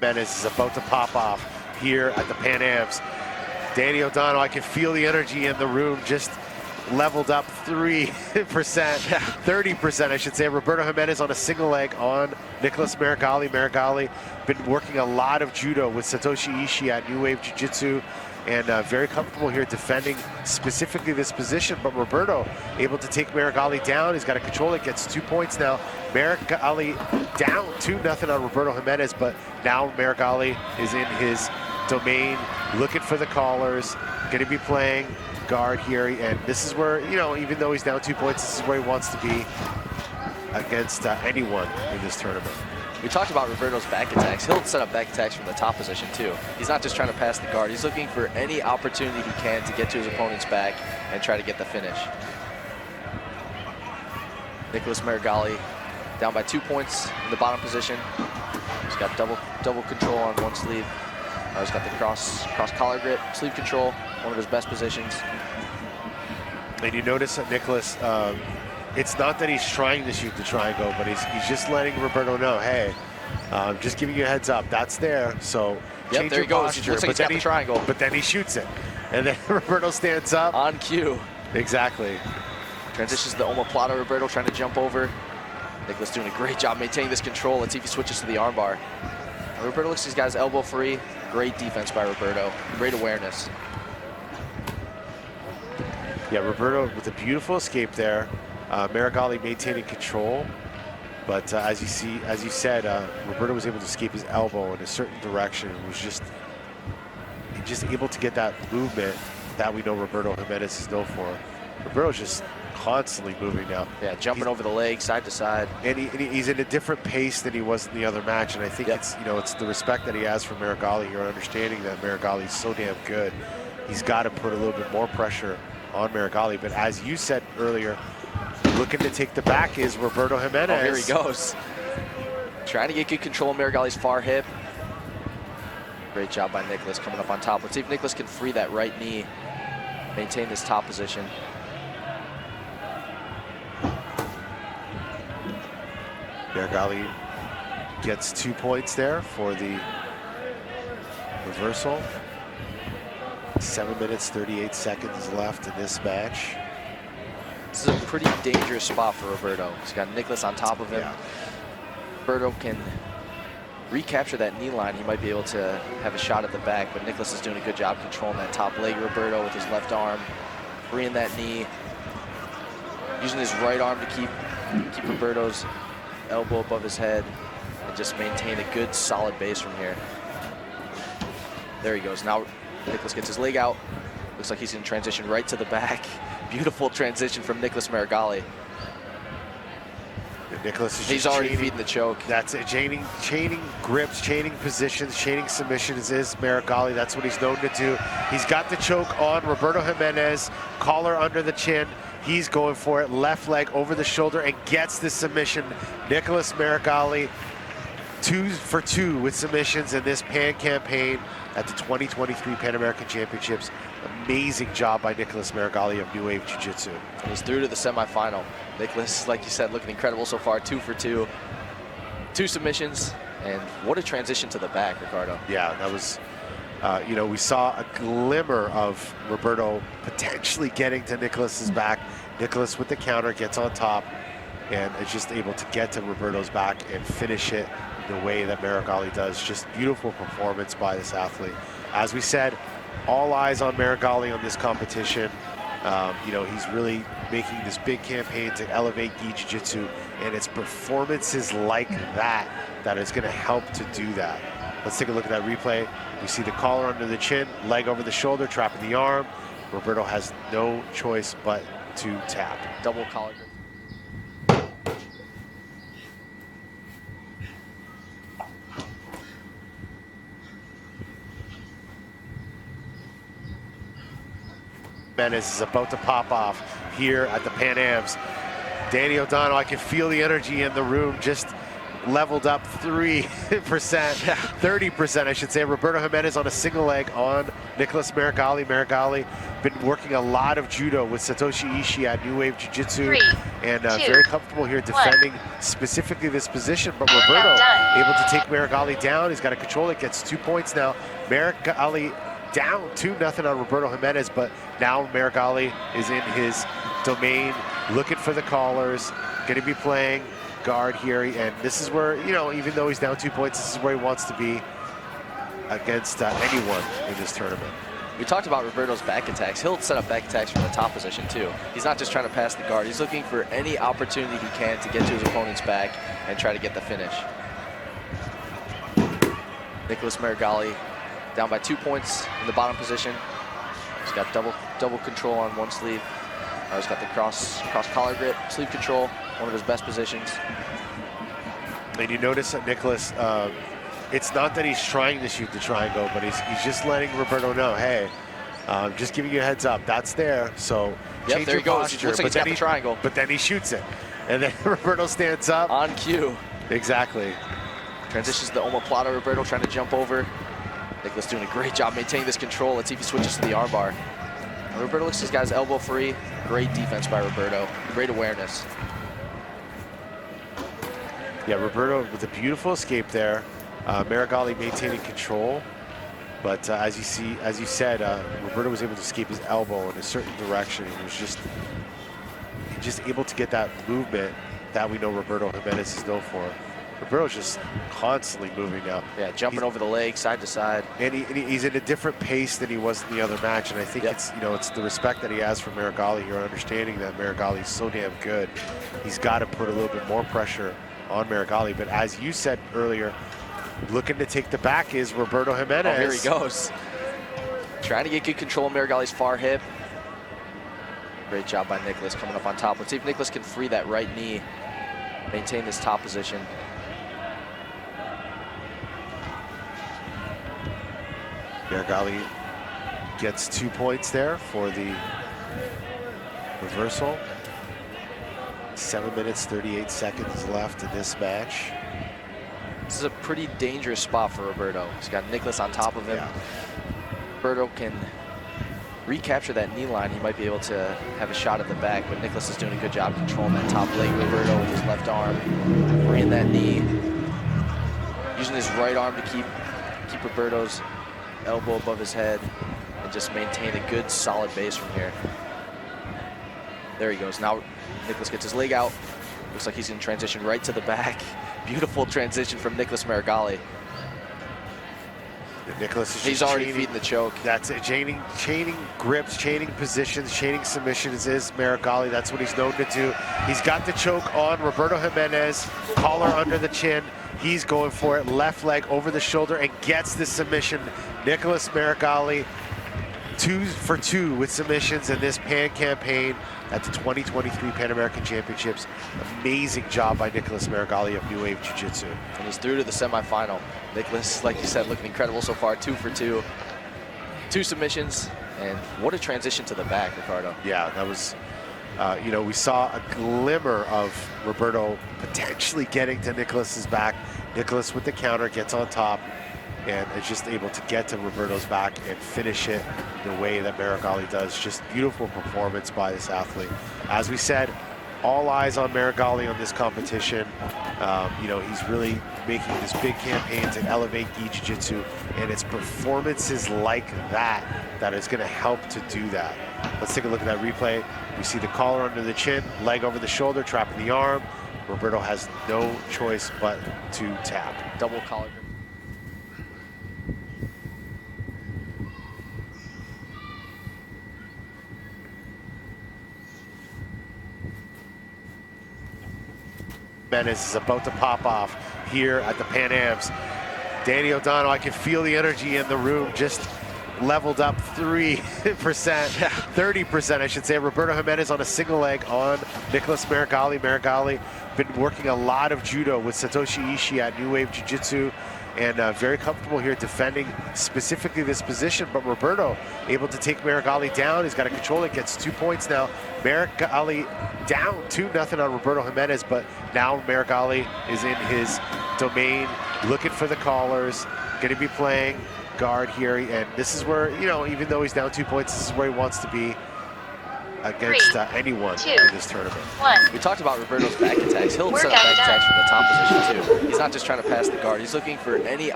Menace is about to pop off here at the Pan Ams. Danny O'Donnell, I can feel the energy in the room, just leveled up 3%, 30% I should say. Roberto Jimenez on a single leg on Nicholas Meregali. Meregali been working a lot of judo with Satoshi Ishii at New Wave Jiu-Jitsu, and very comfortable here defending specifically this position. But Roberto able to take Meregali down. He's got to control it, gets 2 points now. Meregali down 2-0 on Roberto Jimenez, but now Meregali is in his domain, looking for the collars, going to be playing guard here, and this is where, you know, even though he's down 2 points, this is where he wants to be against anyone in this tournament. We talked about Roberto's back attacks. He'll set up back attacks from the top position too. He's not just trying to pass the guard. He's looking for any opportunity he can to get to his opponent's back and try to get the finish. Nicholas Meregali down by 2 points in the bottom position. He's got double control on one sleeve. He's got the cross collar grip, sleeve control, one of his best positions. And you notice that Nicholas, it's not that he's trying to shoot the triangle, but he's just letting Roberto know, hey, just giving you a heads up, that's there. So change there your he goes. posture. Looks like he's got the triangle. But then he shoots it, and then Roberto stands up on cue. Exactly. Transitions to the omoplata. Roberto trying to jump over. Nicholas doing a great job maintaining this control. Let's see if he switches to the armbar. Roberto looks like he's got his elbow free. Great defense by Roberto. Great awareness. Yeah, Roberto with a beautiful escape there. Meregali maintaining control, but as you said, Roberto was able to escape his elbow in a certain direction. And was just able to get that movement that we know Roberto Jimenez is known for. Roberto's just constantly moving now. Yeah, jumping over the leg, side to side. And he's in a different pace than he was in the other match. And I think it's, you know, it's the respect that he has for Meregali here, understanding that Meregali is so damn good. He's got to put a little bit more pressure on Meregali. But as you said earlier, looking to take the back is Roberto Jimenez. Oh, here he goes. Trying to get good control of Meregali's far hip. Great job by Nicholas coming up on top. Let's see if Nicholas can free that right knee, maintain this top position. Meregali gets 2 points there for the reversal. 7 minutes, 38 seconds left in this match. This is a pretty dangerous spot for Roberto. He's got Nicholas on top of him. Yeah. Roberto can recapture that knee line. He might be able to have a shot at the back, but Nicholas is doing a good job controlling that top leg. Roberto with his left arm, freeing that knee, using his right arm to keep Roberto's elbow above his head and just maintain a good solid base from here. There he goes. Now Nicholas gets his leg out. Looks like he's going to transition right to the back. Beautiful transition from Nicholas Meregali. Nicholas is He's already feeding the choke. That's it. Chaining grips, chaining positions, chaining submissions is Meregali. That's what he's known to do. He's got the choke on Roberto Jimenez, collar under the chin. He's going for it, left leg over the shoulder, and gets the submission. Nicholas Meregali, 2 for 2 with submissions in this Pan campaign at the 2023 Pan American Championships. Amazing job by Nicholas Meregali of New Wave Jiu-Jitsu. He's through to the semifinal. Nicholas, like you said, looking incredible so far. 2 for 2. 2 submissions, and what a transition to the back, Ricardo. Yeah, that was, you know, we saw a glimmer of Roberto potentially getting to Nicholas's back. Nicholas with the counter gets on top and is just able to get to Roberto's back and finish it the way that Meregali does. Just beautiful performance by this athlete. As we said, all eyes on Meregali on this competition. You know, he's really making this big campaign to elevate gi jiu-jitsu, and it's performances like that that is going to help to do that. Let's take a look at that replay. We see the collar under the chin, leg over the shoulder, trapping the arm. Roberto has no choice but to tap. Double collar grip. Menace is about to pop off here at the Pan Ams. Danny O'Donnell, I can feel the energy in the room, just leveled up 3%, 30%, I should say. Roberto Jimenez on a single leg on Nicholas Meregali. Meregali been working a lot of judo with Satoshi Ishii at New Wave Jiu-Jitsu, and very comfortable here defending specifically this position. But Roberto able to take Meregali down. He's got to control it, gets 2 points now. Meregali down 2-0 on Roberto Jimenez, but now Meregali is in his domain, looking for the collars, going to be playing guard here, and this is where, you know, even though he's down 2 points, this is where he wants to be against anyone in this tournament. We talked about Roberto's back attacks. He'll set up back attacks from the top position too. He's not just trying to pass the guard. He's looking for any opportunity he can to get to his opponent's back and try to get the finish. Nicholas Meregali down by 2 points in the bottom position. He's got double control on one sleeve. He's got the cross collar grip, sleeve control, one of his best positions. And you notice that Nicholas, it's not that he's trying to shoot the triangle, but he's just letting Roberto know, hey, just giving you a heads up, that's there. So change there your he goes. posture. Looks like he's got the triangle. But then he shoots it, and then Roberto stands up on cue. Exactly. Transitions to the omoplata. Roberto trying to jump over. Nicholas doing a great job maintaining this control. Let's see if he switches to the armbar. Roberto looks this guy's elbow free. Great defense by Roberto. Great awareness. Yeah, Roberto with a beautiful escape there. Meregali maintaining control, but as you said, Roberto was able to escape his elbow in a certain direction. He was just able to get that movement that we know Roberto Jimenez is known for. Roberto's just constantly moving now. Yeah, jumping over the leg, side to side. And he's in a different pace than he was in the other match. And I think it's, you know, it's the respect that he has for Meregali here, understanding that Meregali is so damn good. He's got to put a little bit more pressure on Meregali. But as you said earlier, looking to take the back is Roberto Jimenez. Oh, here he goes. Trying to get good control of Meregali's far hip. Great job by Nicholas coming up on top. Let's see if Nicholas can free that right knee, maintain this top position. Meregali gets 2 points there for the reversal. 7 minutes, 38 seconds left in this match. This is a pretty dangerous spot for Roberto. He's got Nicholas on top of him. Yeah. Roberto can recapture that knee line. He might be able to have a shot at the back, but Nicholas is doing a good job controlling that top leg. Roberto with his left arm, freeing that knee. Using his right arm to keep Roberto's elbow above his head and just maintain a good solid base from here. There he goes. Now Nicholas gets his leg out. Looks like he's going to transition right to the back. Beautiful transition from Nicholas Meregali. Nicholas is He's already feeding the choke. That's it. Chaining grips, chaining positions, chaining submissions is Meregali. That's what he's known to do. He's got the choke on Roberto Jimenez, collar under the chin. He's going for it, left leg over the shoulder, and gets the submission. Nicholas Meregali, 2 for 2 with submissions in this Pan campaign at the 2023 Pan American Championships. Amazing job by Nicholas Meregali of New Wave Jiu-Jitsu. And he's through to the semifinal. Nicholas, like you said, looking incredible so far, 2 for 2. 2 submissions, and what a transition to the back, Ricardo. Yeah, that was, you know, we saw a glimmer of Roberto potentially getting to Nicholas's back. Nicholas with the counter gets on top and is just able to get to Roberto's back and finish it the way that Meregali does. Just beautiful performance by this athlete. As we said, all eyes on Meregali on this competition. You know, he's really making this big campaign to elevate gi jiu-jitsu, and it's performances like that that is going to help to do that. Let's take a look at that replay. We see the collar under the chin, leg over the shoulder, trapping the arm. Roberto has no choice but to tap. Double collar grip. Jimenez is about to pop off here at the Pan Ams. Danny O'Donnell, I can feel the energy in the room, just leveled up 3%, 30%, I should say. Roberto Jimenez on a single leg on Nicholas Meregali. Meregali been working a lot of judo with Satoshi Ishii at New Wave Jiu-Jitsu, and very comfortable here defending specifically this position. But Roberto able to take Meregali down. He's got to control it, gets 2 points now. Meregali down 2-0 on Roberto Jimenez, but now Meregali is in his domain, looking for the collars, going to be playing guard here, and this is where, you know, even though he's down 2 points, this is where he wants to be against anyone in this tournament. We talked about Roberto's back attacks. He'll set up back attacks from the top position too. He's not just trying to pass the guard. He's looking for any